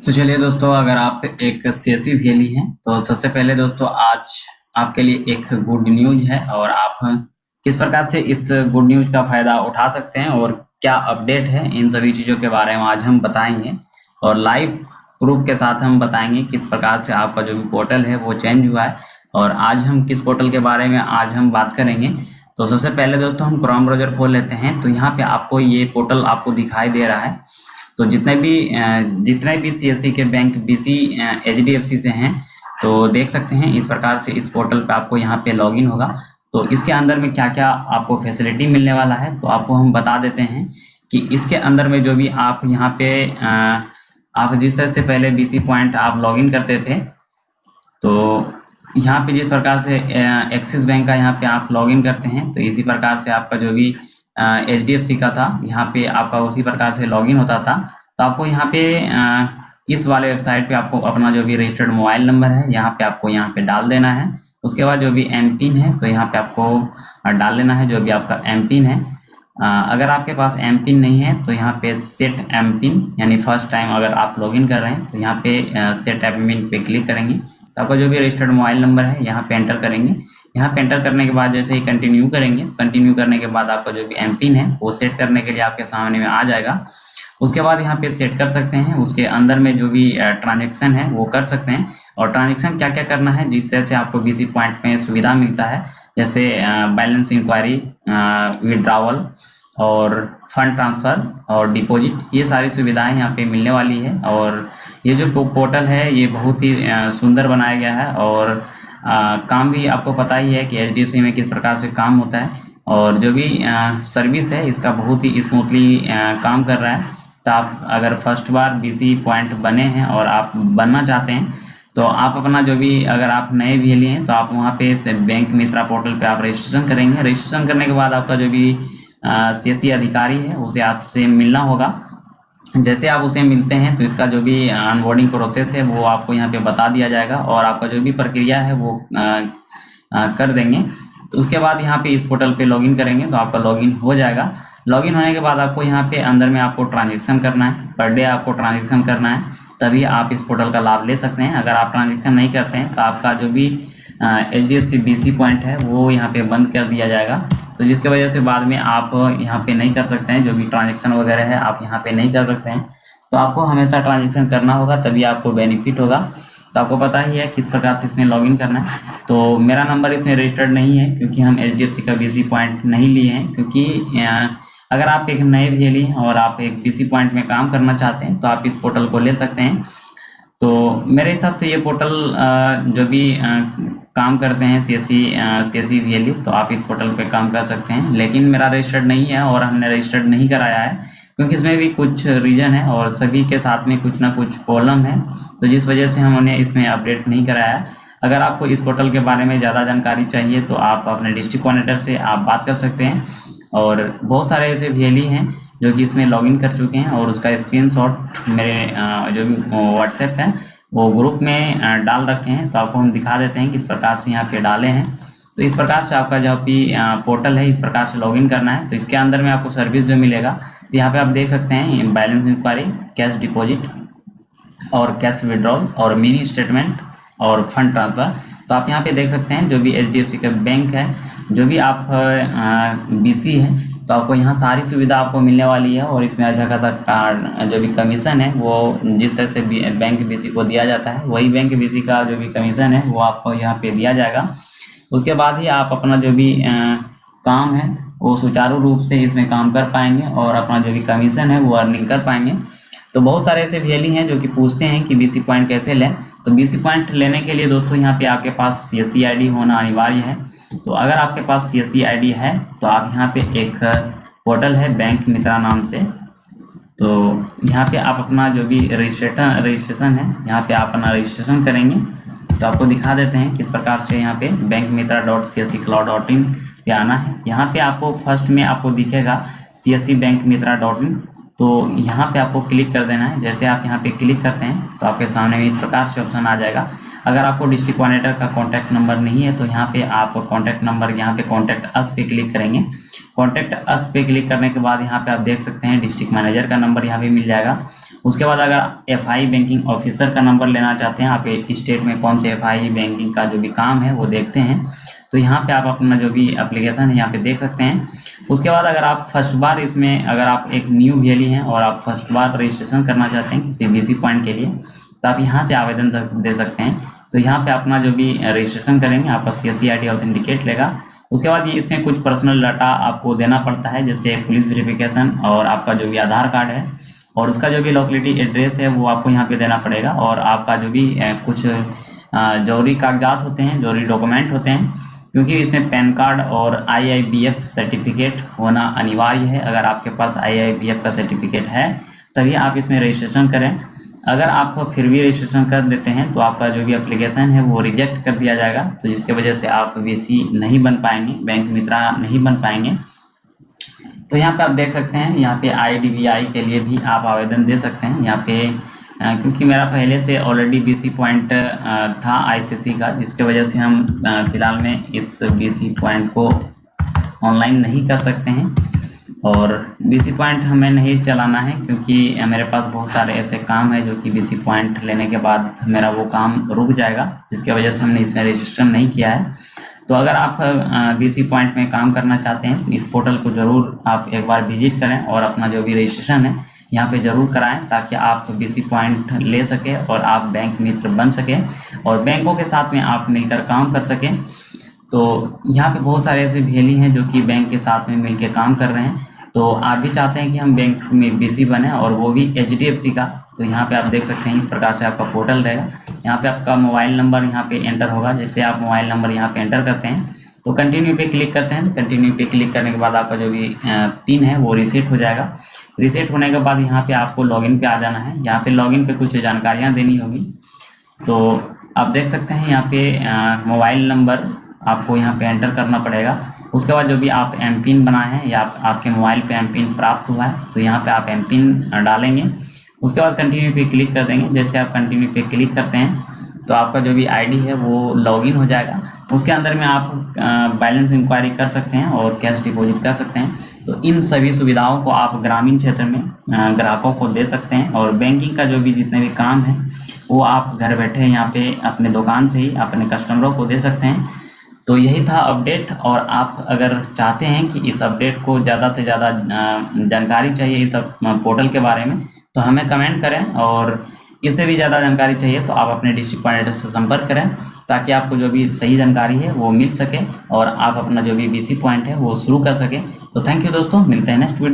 तो चलिए दोस्तों, अगर आप एक सीएससी वेली हैं तो सबसे पहले दोस्तों आज आपके लिए एक गुड न्यूज है और आप किस प्रकार से इस गुड न्यूज का फ़ायदा उठा सकते हैं और क्या अपडेट है, इन सभी चीज़ों के बारे में आज हम बताएंगे और लाइव प्रूफ के साथ हम बताएंगे किस प्रकार से आपका जो भी पोर्टल है वो चेंज हुआ है। और आज हम किस पोर्टल के बारे में आज हम बात करेंगे। तो सबसे पहले दोस्तों हम क्रोम ब्राउज़र खोल लेते हैं। तो यहाँ पे आपको ये पोर्टल आपको दिखाई दे रहा है। तो जितने भी सीएससी के बैंक बीसी एचडीएफसी से हैं तो देख सकते हैं इस प्रकार से इस पोर्टल पे आपको यहाँ पे लॉगिन होगा। तो इसके अंदर में क्या क्या आपको फैसिलिटी मिलने वाला है तो आपको हम बता देते हैं कि इसके अंदर में जो भी आप यहाँ पे आप जिस तरह से पहले बीसी पॉइंट आप लॉगिन करते थे तो यहाँ पे जिस प्रकार से एक्सिस बैंक का यहाँ पे आप लॉगिन करते हैं तो इसी प्रकार से आपका जो भी एचडीएफसी का था यहाँ पे आपका उसी प्रकार से लॉगिन होता था। तो आपको यहाँ पे इस वाले वेबसाइट पे आपको अपना जो भी रजिस्टर्ड मोबाइल नंबर है यहाँ पे आपको यहाँ पे डाल देना है। उसके बाद जो भी एम पिन है तो यहाँ पे आपको डाल लेना है जो भी आपका एम पिन है। अगर आपके पास एम पिन नहीं है तो यहाँ पे सेट एम पिन यानी फर्स्ट टाइम अगर आप लॉगिन कर रहे हैं तो यहाँ पे सेट एम पिन पे क्लिक करेंगे तो आपका जो भी रजिस्टर्ड मोबाइल नंबर है यहाँ पे एंटर करेंगे। यहाँ पे एंटर करने के बाद जैसे ही कंटिन्यू करेंगे, कंटिन्यू करने के बाद आपका जो भी एम पिन है वो सेट करने के लिए आपके सामने में आ जाएगा। उसके बाद यहाँ पे सेट कर सकते हैं, उसके अंदर में जो भी ट्रांजेक्शन है वो कर सकते हैं। और ट्रांजेक्शन क्या क्या करना है, जिस तरह से आपको बीसी पॉइंट में सुविधा मिलता है जैसे बैलेंस इंक्वायरी, विड्रावल और फंड ट्रांसफ़र और डिपॉजिट, ये सारी सुविधाएं यहाँ पे मिलने वाली है। और ये जो पोर्टल है ये बहुत ही सुंदर बनाया गया है और काम भी आपको पता ही है कि एचडीएफसी में किस प्रकार से काम होता है और जो भी सर्विस है इसका बहुत ही स्मूथली काम कर रहा है। तो आप अगर फर्स्ट बार बीसी पॉइंट बने हैं और आप बनना चाहते हैं तो आप अपना जो भी अगर आप नए वेली हैं तो आप वहाँ पे बैंक मित्रा पोर्टल पे आप रजिस्ट्रेशन करेंगे। रजिस्ट्रेशन करने के बाद आपका जो भी सीएससी अधिकारी है उसे आपसे मिलना होगा। जैसे आप उसे मिलते हैं तो इसका जो भी ऑनबोर्डिंग प्रोसेस है वो आपको यहाँ पे बता दिया जाएगा और आपका जो भी प्रक्रिया है वो कर देंगे। तो उसके बाद यहाँ पे इस पोर्टल पे लॉगिन करेंगे तो आपका लॉगिन हो जाएगा। लॉगिन होने के बाद आपको यहाँ पे अंदर में आपको ट्रांजेक्शन करना है, पर डे आपको ट्रांजेक्शन करना है, तभी आप इस पोर्टल का लाभ ले सकते हैं। अगर आप ट्रांजेक्शन नहीं करते हैं तो आपका जो भी एचडीएफसी बीसी पॉइंट है वो यहाँ पे बंद कर दिया जाएगा। तो जिसकी वजह से बाद में आप यहाँ पे नहीं कर सकते हैं, जो भी ट्रांजेक्शन वगैरह है आप यहाँ पे नहीं कर सकते हैं। तो आपको हमेशा ट्रांजेक्शन करना होगा तभी आपको बेनिफिट होगा। तो आपको पता ही है किस प्रकार से इसमें लॉगिन करना है। तो मेरा नंबर इसमें रजिस्टर्ड नहीं है क्योंकि हम एचडीएफसी का बीसी पॉइंट नहीं लिए हैं, क्योंकि अगर आप एक नए वेली हैं और आप एक बीसी पॉइंट में काम करना चाहते हैं तो आप इस पोर्टल को ले सकते हैं। तो मेरे हिसाब से ये पोर्टल जो भी काम करते हैं सीएससी वेली तो आप इस पोर्टल पे काम कर सकते हैं। लेकिन मेरा रजिस्टर्ड नहीं है और हमने रजिस्टर्ड नहीं कराया है क्योंकि इसमें भी कुछ रीज़न है और सभी के साथ में कुछ ना कुछ प्रॉब्लम है, तो जिस वजह से हमने इसमें अपडेट नहीं कराया है। अगर आपको इस पोर्टल के बारे में ज़्यादा जानकारी चाहिए तो आप अपने डिस्ट्रिक्ट कोऑर्डिनेटर से आप बात कर सकते हैं। और बहुत सारे ऐसे वेली हैं जो कि इसमें लॉगिन कर चुके हैं और उसका स्क्रीनशॉट मेरे जो भी व्हाट्सएप है वो ग्रुप में डाल रखे हैं। तो आपको हम दिखा देते हैं किस प्रकार से यहाँ पे डाले हैं। तो इस प्रकार से आपका जो भी पोर्टल है इस प्रकार से लॉगिन करना है। तो इसके अंदर में आपको सर्विस जो मिलेगा तो यहाँ पे आप देख सकते हैं बैलेंस इंक्वायरी, कैश डिपॉजिट और कैश विड्रॉल और मिनी स्टेटमेंट और फंड ट्रांसफ़र। तो आप यहाँ पे देख सकते हैं जो भी एचडीएफसी का बैंक है, जो भी आप बीसी है तो आपको यहाँ सारी सुविधा आपको मिलने वाली है। और इसमें अच्छा खासा जो भी कमीशन है वो जिस तरह से बैंक बीसी को दिया जाता है वही बैंक बीसी का जो भी कमीशन है वो आपको यहाँ पे दिया जाएगा। उसके बाद ही आप अपना जो भी काम है वो सुचारू रूप से इसमें काम कर पाएंगे और अपना जो भी कमीशन है वो अर्निंग कर पाएंगे। तो बहुत सारे ऐसे वेली हैं जो कि पूछते हैं कि बीसी पॉइंट कैसे लें। तो बीसी पॉइंट लेने के लिए दोस्तों यहाँ पे आपके पास सीएससी आईडी होना अनिवार्य है। तो अगर आपके पास सीएससी आईडी है तो आप यहाँ पे एक पोर्टल है बैंक मित्रा नाम से, तो यहाँ पे आप अपना जो भी रजिस्ट्रेशन है यहाँ पे आप अपना रजिस्ट्रेशन करेंगे। तो आपको दिखा देते हैं किस प्रकार से यहाँ पे bankmitra.csccloud.in पे आना है। यहाँ पे आपको फर्स्ट में आपको दिखेगा cscbankmitra.in, तो यहाँ पे आपको क्लिक कर देना है। जैसे आप यहाँ पे क्लिक करते हैं तो आपके सामने में इस प्रकार से ऑप्शन आ जाएगा। अगर आपको डिस्ट्रिक्ट कोऑर्डिनेटर का कॉन्टैक्ट नंबर नहीं है तो यहाँ पे आप कॉन्टैक्ट नंबर, यहाँ पे कॉन्टैक्ट अस पे क्लिक करेंगे। कॉन्टैक्ट अस पे क्लिक करने के बाद यहाँ पे आप देख सकते हैं डिस्ट्रिक्ट मैनेजर का नंबर यहाँ पे मिल जाएगा। उसके बाद अगर FI बैंकिंग ऑफिसर का नंबर लेना चाहते हैं, आप स्टेट में कौन से FI बैंकिंग का जो भी काम है वो देखते हैं, तो यहाँ पे आप अपना जो भी एप्लीकेशन है यहाँ पे देख सकते हैं। उसके बाद अगर आप फर्स्ट बार इसमें, अगर आप एक न्यू VLE हैं और आप फर्स्ट बार रजिस्ट्रेशन करना चाहते हैं किसी BC पॉइंट के लिए, तो आप यहाँ से आवेदन दे सकते हैं। तो यहाँ पे अपना जो भी रजिस्ट्रेशन करेंगे आपका CSC ID ऑथेंटिकेट लेगा। उसके बाद ये इसमें कुछ पर्सनल डाटा आपको देना पड़ता है, जैसे पुलिस वेरिफिकेशन और आपका जो भी आधार कार्ड है और उसका जो भी लोकेलिटी एड्रेस है वो आपको यहाँ पे देना पड़ेगा। और आपका जो भी कुछ जरूरी कागजात होते हैं, जरूरी डॉक्यूमेंट होते हैं, क्योंकि इसमें पैन कार्ड और IIBF सर्टिफिकेट होना अनिवार्य है। अगर आपके पास IIBF का सर्टिफिकेट है तभी आप इसमें रजिस्ट्रेशन करें। अगर आप फिर भी रजिस्ट्रेशन कर देते हैं तो आपका जो भी एप्लीकेशन है वो रिजेक्ट कर दिया जाएगा, तो जिसके वजह से आप BC नहीं बन पाएंगे, बैंक मित्र नहीं बन पाएंगे। तो यहाँ पे आप देख सकते हैं, यहाँ पे IDBI के लिए भी आप आवेदन दे सकते हैं। यहाँ पे क्योंकि मेरा पहले से ऑलरेडी BC पॉइंट था ICC का, जिसके वजह से हम फिलहाल में इस BC पॉइंट को ऑनलाइन नहीं कर सकते हैं। और BC पॉइंट हमें नहीं चलाना है क्योंकि मेरे पास बहुत सारे ऐसे काम है जो कि BC पॉइंट लेने के बाद मेरा वो काम रुक जाएगा, जिसके वजह से हमने इसमें रजिस्ट्रेशन नहीं किया है। तो अगर आप BC पॉइंट में काम करना चाहते हैं तो इस पोर्टल को ज़रूर आप एक बार विजिट करें और अपना जो भी रजिस्ट्रेशन है यहाँ पे ज़रूर कराएं, ताकि आप BC पॉइंट ले सके और आप बैंक मित्र बन सकें और बैंकों के साथ में आप मिलकर काम कर सकें। तो यहाँ पे बहुत सारे ऐसे VLE हैं जो कि बैंक के साथ में मिलकर काम कर रहे हैं। तो आप भी चाहते हैं कि हम बैंक में BC बने और वो भी HDFC का, तो यहाँ पे आप देख सकते हैं इस प्रकार से आपका पोर्टल रहेगा। यहाँ पे आपका मोबाइल नंबर यहाँ पे एंटर होगा। जैसे आप मोबाइल नंबर यहाँ पे एंटर करते हैं तो कंटिन्यू पे क्लिक करते हैं। कंटिन्यू पे क्लिक करने के बाद आपका जो भी पिन है वो रीसेट हो जाएगा। रीसेट होने के बाद यहाँ पे आपको लॉगिन पे आ जाना है। यहाँ पे लॉगिन पे कुछ जानकारियाँ देनी होगी। तो आप देख सकते हैं यहाँ पे मोबाइल नंबर आपको यहाँ पे एंटर करना पड़ेगा। उसके बाद जो भी आप MPIN बनाए हैं या आपके मोबाइल पे MPIN प्राप्त हुआ है तो यहाँ पे आप MPIN डालेंगे। उसके बाद कंटिन्यू पे क्लिक कर देंगे। जैसे आप कंटिन्यू पे क्लिक करते हैं तो आपका जो भी ID है वो लॉगिन हो जाएगा। उसके अंदर में आप बैलेंस इंक्वायरी कर सकते हैं और कैश डिपॉजिट कर सकते हैं। तो इन सभी सुविधाओं को आप ग्रामीण क्षेत्र में ग्राहकों को दे सकते हैं और बैंकिंग का जो भी जितने भी काम है वो आप घर बैठे यहाँ पे अपने दुकान से ही अपने कस्टमरों को दे सकते हैं। तो यही था अपडेट। और आप अगर चाहते हैं कि इस अपडेट को ज़्यादा से ज़्यादा जानकारी चाहिए इस पोर्टल के बारे में तो हमें कमेंट करें, और इससे भी ज़्यादा जानकारी चाहिए तो आप अपने डिस्ट्रिक्ट कोऑर्डिनेटर से संपर्क करें, ताकि आपको जो भी सही जानकारी है वो मिल सके और आप अपना जो भी BC पॉइंट है वो शुरू कर सकें। तो थैंक यू दोस्तों, मिलते हैं नेक्स्ट वीडियो।